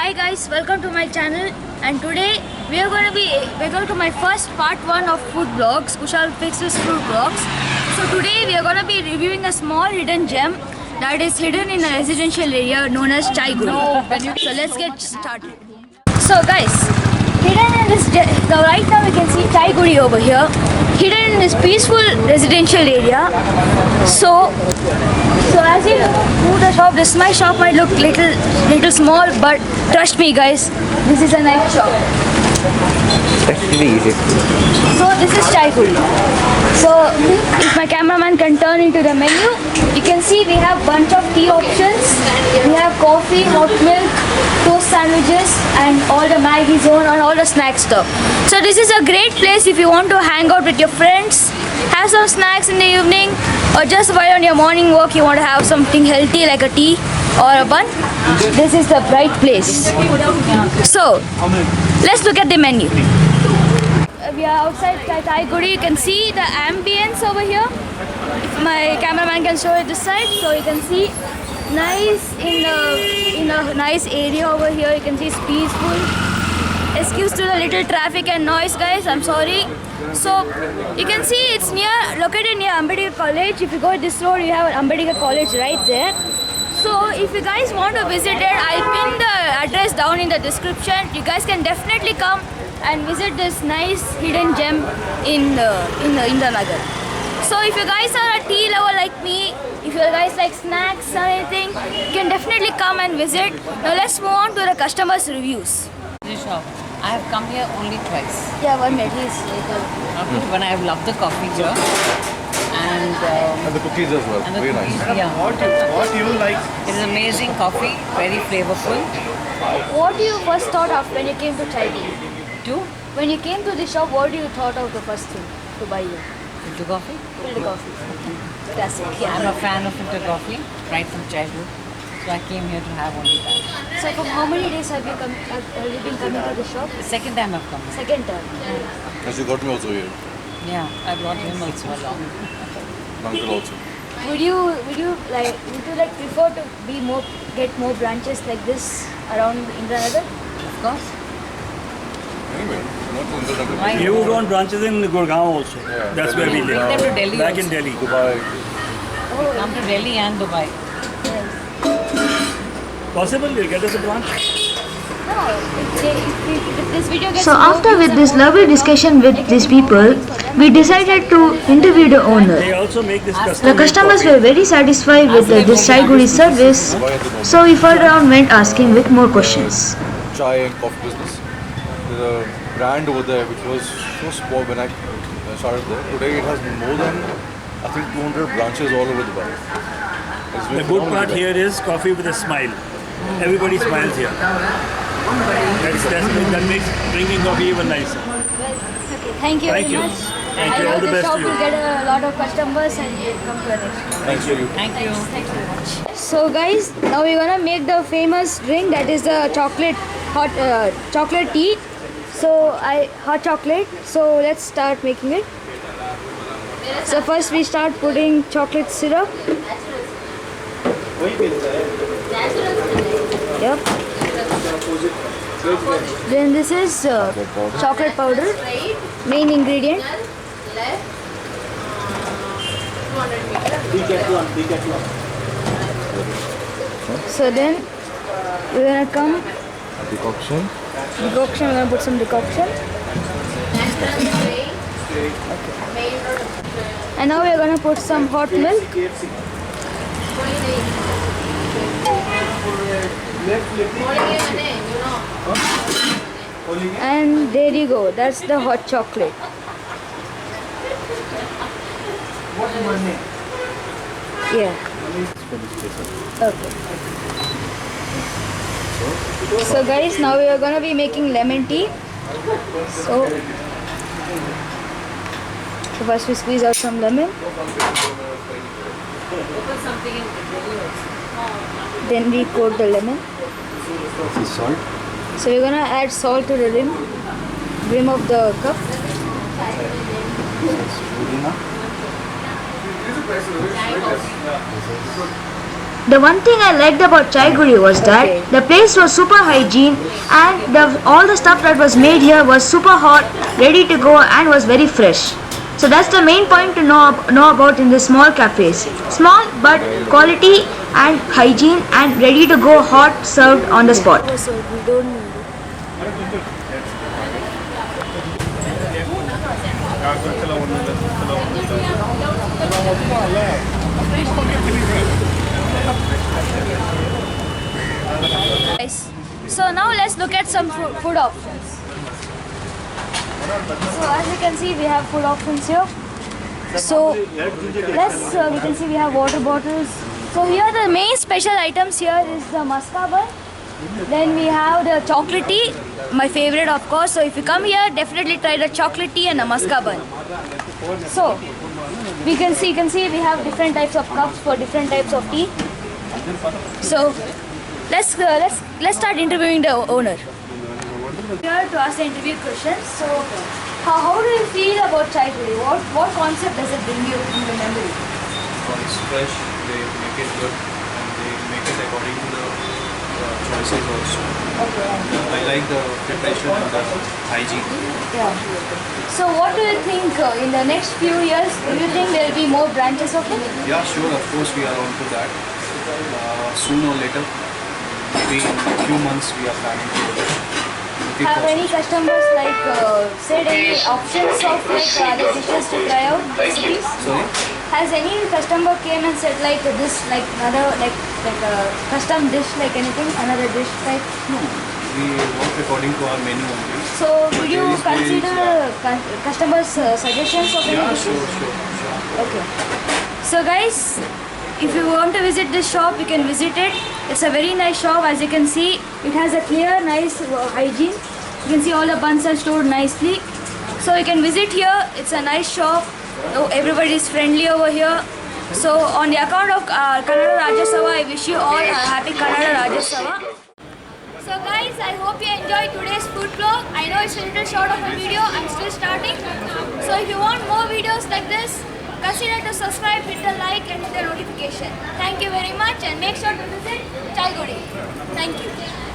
Hi guys, welcome to my channel, and today we're going to my first part 1 of food vlogs, Kushal Fixes food vlogs. So today we are going to be reviewing a small hidden gem that is hidden in a residential area known as Chai Guri. So let's get started. So guys, hidden in this so right now we can see Chai Guri over here, hidden in this peaceful residential area. So as you move the shop, my shop might look little small, but trust me guys, this is a nice shop. Actually easy. So this is Chai Guri. So if my cameraman can turn into the menu, you can see we have bunch of tea options. We have coffee, hot milk, toast sandwiches, and all the Maggi zone and all the snack stuff. So this is a great place if you want to hang out with your friends, have some snacks in the evening, or just while on your morning walk you want to have something healthy like a tea or a bun. This is the right place. So let's look at the menu. We are outside Chai Guri. You can see the ambience over here. If my cameraman can show it this side, so you can see nice in a nice area over here. You can see it's peaceful. Excuse to the little traffic and noise, guys. I'm sorry. So you can see it's located near Ambedkar College. If you go this road, you have Ambedkar College right there. So if you guys want to visit it, I'll pin the address down in the description. You guys can definitely come and visit this nice hidden gem in Indranagar. So if you guys are a tea lover like me, if you guys like snacks or anything, you can definitely come and visit. Now let's move on to the customers' reviews. This shop. I have come here only twice. Yeah, 1 minute, please. When I have loved the coffee here And the cookies as well. and the Very cookies. nice. Yeah. What you like? It is amazing coffee, very flavorful. What do you first thought of when you came to Chai Guri? Two, When you came to the shop, what do you thought of the first thing to buy here? filter coffee. Filter coffee. Classic. I'm Yeah. a fan of filter coffee right from childhood. So I came here to have only that. So for how many days have you been coming to the shop? The second time I've come. Second time. Yes, you got me also here. Yeah, I brought him also along. Uncle also. Would you like prefer to get more branches like this around Indranagar? Of course. Anyway, not in the Why You not? want branches in Gurgaon also. Yeah, That's where we Delhi. Bring them live. to Delhi Back in also. Delhi. Dubai. Come to Delhi and Dubai. Possible, we'll get us a branch. No. If this video gets So after more with this views, lovely discussion with these people, we decided to interview the owner. They also make this The custom customers were very satisfied with this Chai Guri service, so we further on went asking with more questions. Chai and coffee business. There's a brand over there which was so small when I started there. Today it has more than, I think, 200 branches all over Dubai. It's been The good phenomenal part Dubai. here is coffee with a smile. Everybody smiles here. That makes drinking coffee even nicer. okay, thank you Thank very you. much. Thank I you. know All the this best shop to you. will get a lot of customers and you'll come to the next one. Thank you. Thank you. Thank you very much. So guys, now we're gonna make the famous drink, that is the chocolate tea. So hot chocolate. So let's start making it. So first we start putting chocolate syrup. Yep. Then this is chocolate powder, main ingredient. So then we're gonna come Decoction. decoction. We're gonna put some decoction. And now we're gonna put some hot milk. And there you go. That's the hot chocolate. Yeah. Okay. So guys, now we are gonna be making lemon tea. So first we squeeze out some lemon. Then we coat the lemon. Salt. So we're gonna add salt to the rim of the cup. The one thing I liked about Chai Guri was that the place was super hygiene and all the stuff that was made here was super hot, ready to go and was very fresh. So that's the main point to know about in the small cafes. Small but quality and hygiene and ready to go hot served on the spot. So we don't need it. Guys, so now let's look at some food options. So as you can see, we have food options here. So we can see we have water bottles. So here the main special items here is the muska bun. Then we have the chocolate tea, my favorite of course. So if you come here, definitely try the chocolate tea and the muska bun. So you can see we have different types of cups for different types of tea. So let's start interviewing the owner. Here to ask the interview questions. So how do you feel about Chai Guri? What concept does it bring you in your memory? It's fresh, they make it good and they make it according to the choices also. Okay. I like the preparation and the hygiene. Yeah. So what do you think in the next few years, do you think there will be more branches of it? Yeah, sure, of course we are on to that. Soon or later, maybe in a few months we are planning to keep Have any customers said any options of other dishes to try out? Recipes? Sorry? Has any customer came and said this another a custom dish anything another dish type? No, we work according to our menu only. So would you There is consider customers' suggestions of any Yeah, dishes? sure. Okay. So guys, if you want to visit this shop, you can visit it. It's a very nice shop. As you can see, it has a clear, nice hygiene. You can see all the buns are stored nicely. So you can visit here. It's a nice shop. Oh, everybody is friendly over here. So on the account of Kannada Rajyotsava, I wish you all a happy Kannada Rajyotsava. So guys, I hope you enjoyed today's food vlog. I know it's a little short of a video. I'm still starting. So if you want more videos like this, consider to subscribe, hit the like and hit the notification. Thank you very much and make sure to visit Chai Guri. Thank you.